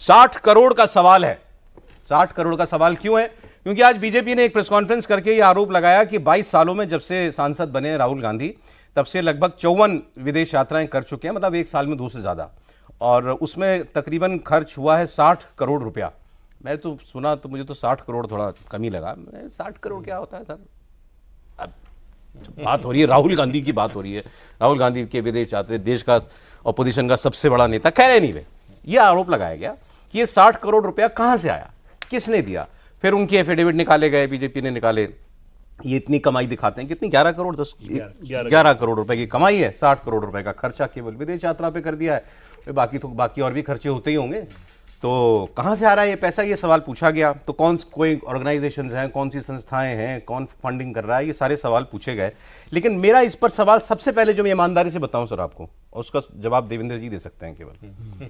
60 करोड़ का सवाल है। 60 करोड़ का सवाल क्यों है? क्योंकि आज बीजेपी ने एक प्रेस कॉन्फ्रेंस करके यह आरोप लगाया कि 22 सालों में जब से सांसद बने राहुल गांधी तब से लगभग 54 विदेश यात्राएं कर चुके हैं, मतलब एक साल में 2 से ज्यादा, और उसमें तकरीबन खर्च हुआ है 60 करोड़ रुपया। मैं तो सुना तो मुझे तो 60 करोड़ थोड़ा कम ही लगा। 60 करोड़ क्या होता है सर? अब बात हो रही है, राहुल गांधी की बात हो रही है, राहुल गांधी के विदेश यात्रा, देश का अपोजिशन का सबसे बड़ा नेता। खैर नहीं वे, ये आरोप लगाया गया कि ये 60 करोड़ रुपया कहां से आया, किसने दिया। फिर उनके एफिडेविट निकाले गए, बीजेपी ने निकाले, ये इतनी कमाई दिखाते हैं, कितनी 11 करोड़ 11 करोड़ रुपए की कमाई है, 60 करोड़ रुपए का खर्चा केवल विदेश यात्रा पे कर दिया है। बाकी और भी खर्चे होते ही होंगे, तो कहां से आ रहा है ये पैसा, ये सवाल पूछा गया। तो कोई ऑर्गेनाइजेशन हैं, कौन सी संस्थाएं हैं, कौन फंडिंग कर रहा है, ये सारे सवाल पूछे गए। लेकिन मेरा इस पर सवाल सबसे पहले, जो मैं ईमानदारी से बताऊं सर आपको, और उसका जवाब देवेंद्र जी दे सकते हैं केवल,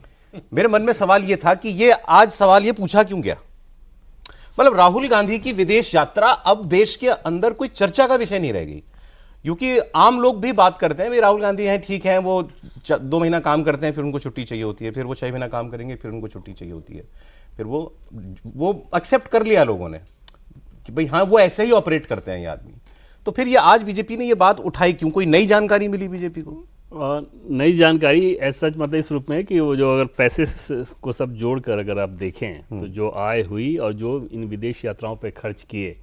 मेरे मन में सवाल ये था कि ये आज सवाल ये पूछा क्यों गया। मतलब राहुल गांधी की विदेश यात्रा अब देश के अंदर कोई चर्चा का विषय नहीं रह गई, क्योंकि आम लोग भी बात करते हैं भाई राहुल गांधी हैं, ठीक है, वो 2 महीना काम करते हैं, फिर उनको छुट्टी चाहिए होती है, फिर वो 6 महीना काम करेंगे, फिर उनको छुट्टी चाहिए होती है, फिर वो एक्सेप्ट कर लिया लोगों ने कि भाई हाँ वो ऐसे ही ऑपरेट करते हैं ये आदमी। तो फिर ये आज बीजेपी ने ये बात उठाई क्यों? कोई नई जानकारी मिली बीजेपी को? नई जानकारी ऐसा सच मतलब इस रूप में कि वो जो अगर पैसे को सब जोड़कर अगर आप देखें तो जो आय हुई और जो इन विदेश यात्राओं पे खर्च किए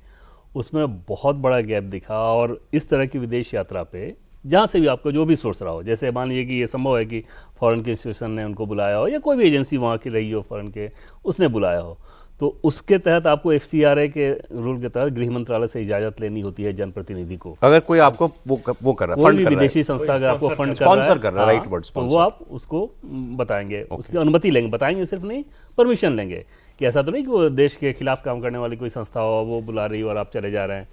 उसमें बहुत बड़ा गैप दिखा। और इस तरह की विदेश यात्रा पे जहाँ से भी आपको जो भी सोर्स रहा हो, जैसे मान लीजिए कि ये संभव है कि फॉरेन के इंस्टीट्यूशन ने उनको बुलाया हो या कोई भी एजेंसी वहाँ की रही हो फॉरेन के, उसने बुलाया हो, तो उसके तहत आपको FCRA के रूल के तहत गृह मंत्रालय से इजाजत लेनी होती है जनप्रतिनिधि को। अगर कोई आपको वो कर रहा है, कोई भी विदेशी संस्था अगर आपको फंड स्पॉन्सर कर रहा है, राइट वर्ड, तो वो आप उसको बताएंगे, उसकी अनुमति लेंगे, बताएंगे सिर्फ नहीं, परमिशन लेंगे कि ऐसा तो नहीं कि वो देश के खिलाफ काम करने वाली कोई संस्था हो, वो बुला रही हो और आप चले जा रहे हैं।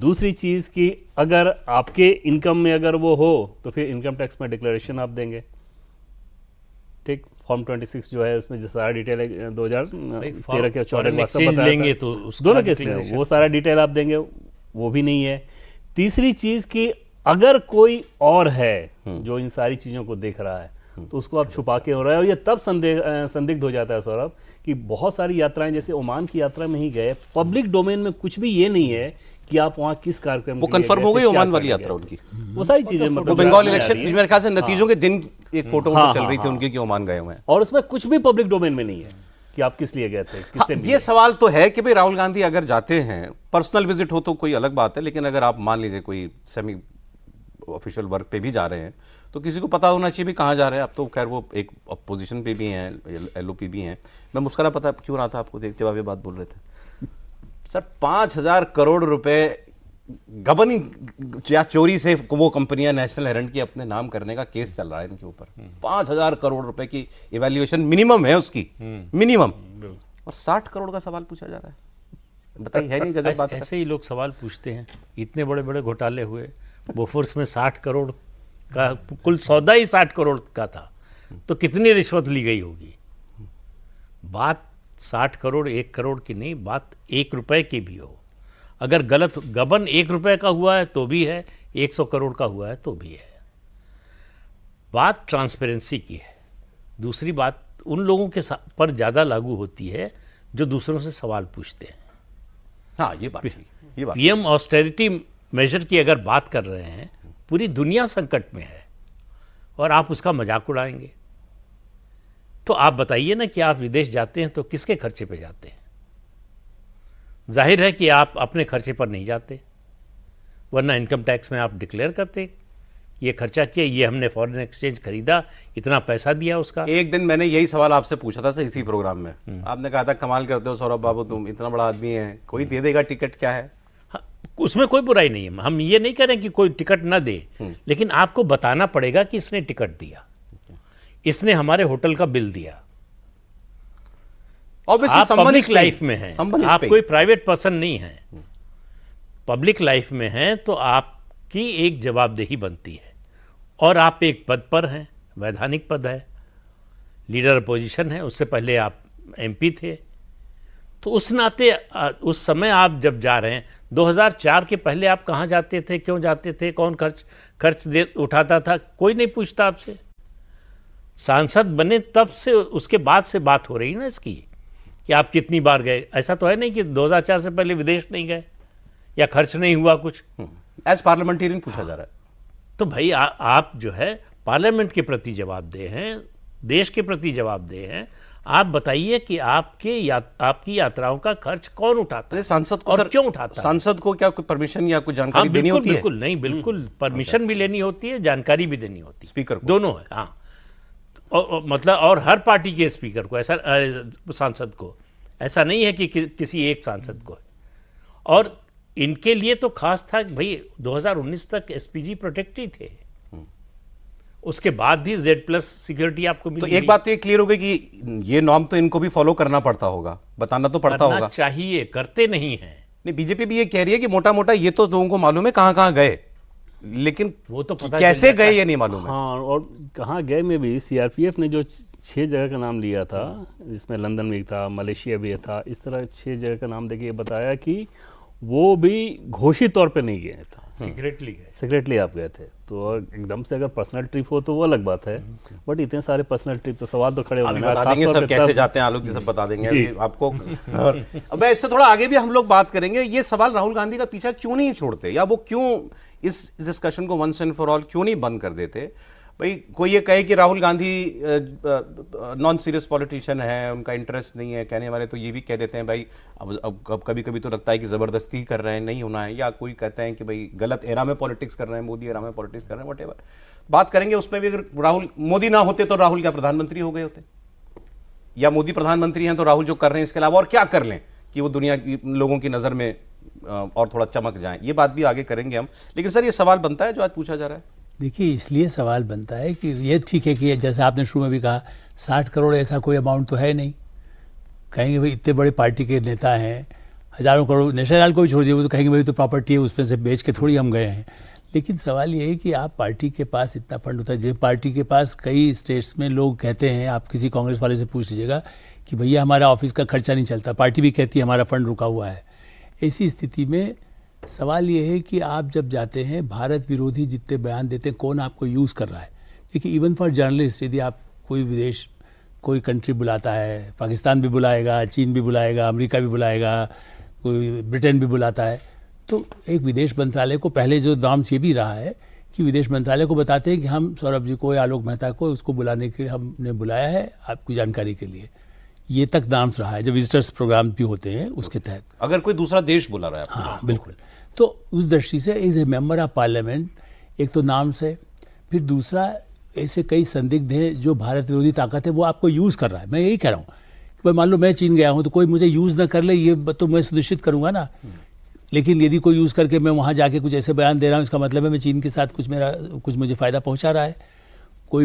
दूसरी चीज़ कि अगर आपके इनकम में अगर वो हो तो फिर इनकम टैक्स में डिक्लेरेशन आप देंगे, ठीक। फॉर्म 26 जो है उसमें जो सारा डिटेल है 2013 के 14 लेंगे तो दोनों केस में वो सारा डिटेल आप देंगे, वो भी नहीं है। तीसरी चीज़ कि अगर कोई और है जो इन सारी चीज़ों को देख रहा है तो उसको आप छुपा के हो रहा है। और ये तब संदिग्ध हो जाता है सौरभ कि बहुत सारी यात्राएं, जैसे ओमान की यात्रा में ही गए, पब्लिक डोमेन में कुछ भी ये नहीं है कि आप वहाँ किस कार्यक्रम, वो कंफर्म हो गई ओमान वाली यात्रा उनकी, वो सारी चीजें मतलब वो बंगाल इलेक्शन मेरे ख्याल से नतीजों के दिन एक फोटो चल रही थी उनकी कि ओमान गए हुए हैं, और उसमें कुछ भी पब्लिक डोमेन में नहीं है कि आप किस लिए गए थे, किससे मिले। ये सवाल तो है कि भाई राहुल गांधी अगर जाते हैं, पर्सनल विजिट हो तो कोई अलग बात है, लेकिन अगर आप मान लीजिए कोई सेमी ऑफिशियल वर्क पे भी जा रहे हैं तो किसी को पता होना चाहिए भी कहाँ जा रहे हैं। अब तो खैर वो एक अपोजिशन पे भी हैं, LOP भी हैं। मैं मुस्कुरा पता क्यों रहा था आपको देखते हुए, बात बोल रहे थे सर, 5,000 करोड़ रुपए गबन या चोरी से वो कंपनियां नेशनल हेराल्ड की अपने नाम करने का केस चल रहा है इनके ऊपर। 5,000 करोड़ रुपए की इवैल्यूएशन मिनिमम है उसकी, मिनिमम, और 60 करोड़ का सवाल पूछा जा रहा है। बताइए, है नहीं गजब बात? ऐसे ही लोग सवाल पूछते हैं। इतने बड़े बड़े घोटाले हुए, बोफोर्स में 60 करोड़ का कुल सौदा ही 60 करोड़ का था, तो कितनी रिश्वत ली गई होगी। बात 60 करोड़ 1 करोड़ की नहीं, बात 1 रुपए की भी हो, अगर गलत गबन 1 रुपए का हुआ है तो भी है, 100 करोड़ का हुआ है तो भी है। बात ट्रांसपेरेंसी की है। दूसरी बात उन लोगों के पर ज़्यादा लागू होती है जो दूसरों से सवाल पूछते हैं। हाँ, ये बात PM ऑस्टेरिटी मेजर की अगर बात कर रहे हैं, पूरी दुनिया संकट में है और आप उसका मजाक उड़ाएंगे, तो आप बताइए ना कि आप विदेश जाते हैं तो किसके खर्चे पे जाते हैं? जाहिर है कि आप अपने खर्चे पर नहीं जाते, वरना इनकम टैक्स में आप डिक्लेयर करते ये खर्चा किया, ये हमने फॉरेन एक्सचेंज खरीदा, इतना पैसा दिया उसका। एक दिन मैंने यही सवाल आपसे पूछा था इसी प्रोग्राम में, आपने कहा था कमाल करते हो सौरभ बाबू, तुम इतना बड़ा आदमी है, कोई दे देगा टिकट, क्या है? उसमें कोई बुराई नहीं है, हम ये नहीं कह रहे कि कोई टिकट ना दे, लेकिन आपको बताना पड़ेगा कि इसने टिकट दिया, इसने हमारे होटल का बिल दिया। आप पब्लिक लाइफ में हैं, आप कोई प्राइवेट पर्सन नहीं हैं, पब्लिक लाइफ में हैं, तो आपकी एक जवाबदेही बनती है। और आप एक पद पर हैं, वैधानिक पद है, लीडर अपोजिशन है, उससे पहले आप MP थे, तो उस नाते उस समय आप जब जा रहे हैं, 2004 के पहले आप कहाँ जाते थे, क्यों जाते थे, कौन खर्च उठाता था, कोई नहीं पूछता आपसे। सांसद बने तब से, उसके बाद से बात हो रही है ना इसकी, कि आप कितनी बार गए। ऐसा तो है नहीं कि 2004 से पहले विदेश नहीं गए या खर्च नहीं हुआ कुछ। एज पार्लियामेंटेरियन पूछा जा रहा है। तो भाई आप जो है पार्लियामेंट के प्रति जवाबदेह हैं, देश के प्रति जवाबदेह हैं। आप बताइए कि आपकी यात्राओं का खर्च कौन उठाता है, सांसद को और क्यों उठाता है? सांसद को क्या कोई परमिशन या कोई हाँ, जानकारी देनी होती है? बिल्कुल नहीं, बिल्कुल परमिशन भी लेनी होती है, जानकारी भी देनी होती है, स्पीकर को? दोनों है। हाँ, और मतलब और हर पार्टी के स्पीकर को, ऐसा सांसद को, ऐसा नहीं है कि किसी एक सांसद को है। और इनके लिए तो खास था कि भाई 2019 तक एसपीजी प्रोटेक्टेड थे, उसके बाद भी Z+ सिक्योरिटी आपको मिली। तो एक बात तो ये क्लियर हो गई कि ये नॉर्म तो इनको भी फॉलो करना पड़ता होगा, बताना तो पड़ता होगा। चाहिए, करते नहीं है। नहीं, बीजेपी भी ये कह रही है कि मोटा मोटा ये तो लोगों को मालूम है कहां कहां गए, लेकिन वो तो पता कैसे गए ये नहीं मालूम है। हाँ, और कहाँ गए में भी सीआरपीएफ ने जो 6 जगह का नाम लिया था, जिसमें लंदन भी था, मलेशिया भी था, इस तरह 6 जगह का नाम देके ये बताया कि वो भी घोषित तौर पे नहीं गए था, सीक्रेटली गए, सेक्रेटली आप गए थे। तो एकदम से अगर पर्सनल ट्रिप हो तो वो अलग बात है, बट इतने सारे पर्सनल ट्रिप तो सवाल तो खड़े अभी होंगे। बता खास देंगे तौर सब पे कैसे तब- जाते हैं, आलोक जी सब बता देंगे अभी आपको। और अब इससे थोड़ा आगे भी हम लोग बात करेंगे। ये सवाल राहुल गांधी का पीछा क्यों नहीं छोड़ते, या वो क्यों इस डिस्कशन को वंस एंड फॉर ऑल क्यों नहीं बंद कर देते? भाई कोई ये कहे कि Rahul Gandhi non serious politician है, उनका इंटरेस्ट नहीं है, कहने वाले तो ये भी कह देते हैं भाई अब कभी कभी तो लगता है कि ज़बरदस्ती कर रहे हैं, नहीं होना है, या कोई कहते हैं कि भाई गलत एरा में पॉलिटिक्स कर रहे हैं, मोदी एरा में पॉलिटिक्स कर रहे हैं, व्हाटएवर बात करेंगे। उसमें भी अगर राहुल मोदी ना होते तो राहुल क्या प्रधानमंत्री हो गए होते, या मोदी प्रधानमंत्री हैं तो राहुल जो कर रहे हैं इसके अलावा और क्या कर लें कि वो दुनिया की लोगों की नज़र में और थोड़ा चमक जाएं? ये बात भी आगे करेंगे हम। लेकिन सर ये सवाल बनता है जो आज पूछा जा रहा है। देखिए, इसलिए सवाल बनता है कि ये ठीक है कि जैसे आपने शुरू में भी कहा 60 करोड़ ऐसा कोई अमाउंट तो है नहीं। कहेंगे भाई इतने बड़े पार्टी के नेता हैं, हज़ारों करोड़, नेशनल लाल को भी छोड़ दिए, वो तो कहेंगे भाई तो प्रॉपर्टी है, उसमें से बेच के थोड़ी हम गए हैं। लेकिन सवाल ये है कि आप पार्टी के पास इतना फंड होता है, जो पार्टी के पास कई स्टेट्स में लोग कहते हैं, आप किसी कांग्रेस वाले से पूछ लीजिएगा कि भैया हमारा ऑफिस का खर्चा नहीं चलता, पार्टी भी कहती है हमारा फंड रुका हुआ है। ऐसी स्थिति में सवाल ये है कि आप जब जाते हैं, भारत विरोधी जितने बयान देते हैं, कौन आपको यूज़ कर रहा है? देखिए, इवन फॉर जर्नलिस्ट, यदि आप कोई विदेश कोई कंट्री बुलाता है, पाकिस्तान भी बुलाएगा, चीन भी बुलाएगा, अमेरिका भी बुलाएगा, कोई ब्रिटेन भी बुलाता है, तो एक विदेश मंत्रालय को पहले जो नाम ये भी रहा है कि विदेश मंत्रालय को बताते हैं कि हम सौरभ जी को या आलोक मेहता को उसको बुलाने के लिए हमने बुलाया है आपकी जानकारी के लिए। ये तक नाम रहा है, जब विजिटर्स प्रोग्राम भी होते हैं उसके तहत। अगर कोई दूसरा देश बुला रहा है आपको? हाँ, बिल्कुल। तो उस दृष्टि से as a member of parliament, एक तो नाम से, फिर दूसरा ऐसे कई संदिग्ध हैं जो भारत विरोधी ताकत है वो आपको यूज़ कर रहा है। मैं यही कह रहा हूँ कि भाई मान लो मैं चीन गया हूँ तो कोई मुझे यूज़ ना कर ले, ये तो मैं सुनिश्चित करूँगा ना। लेकिन यदि कोई यूज़ करके मैं वहाँ जाके कुछ ऐसे बयान दे रहा हूँ, इसका मतलब है मैं चीन के साथ कुछ मुझे फ़ायदा पहुँचा रहा है। कोई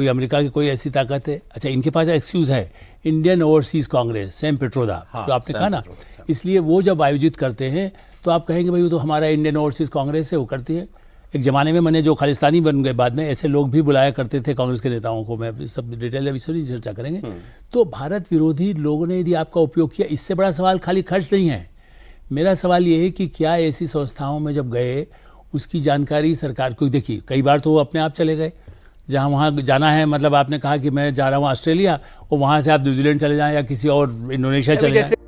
अमेरिका की कोई ऐसी ताकत है। अच्छा, इनके पास एक्सक्यूज़ है, Indian overseas Congress, Sam Pitroda, जो आपने कहा ना, इसलिए वो जब आयोजित करते हैं तो आप कहेंगे भाई वो तो हमारा इंडियन ओवरसीज़ कांग्रेस है, वो करती है। एक ज़माने में मैंने जो खालिस्तानी बन गए बाद में, ऐसे लोग भी बुलाया करते थे कांग्रेस के नेताओं को। मैं सब डिटेल अभी से नहीं चर्चा करेंगे। तो भारत विरोधी लोगों ने यदि आपका उपयोग किया, इससे बड़ा सवाल खाली खर्च नहीं है। मेरा सवाल ये है कि क्या ऐसी संस्थाओं में जब गए उसकी जानकारी सरकार को, देखिए कई बार तो वो अपने आप चले गए, जहाँ वहाँ जाना है, मतलब आपने कहा कि मैं जा रहा हूँ ऑस्ट्रेलिया, और वहाँ से आप न्यूजीलैंड चले जाएं या किसी और इंडोनेशिया चले जाएं।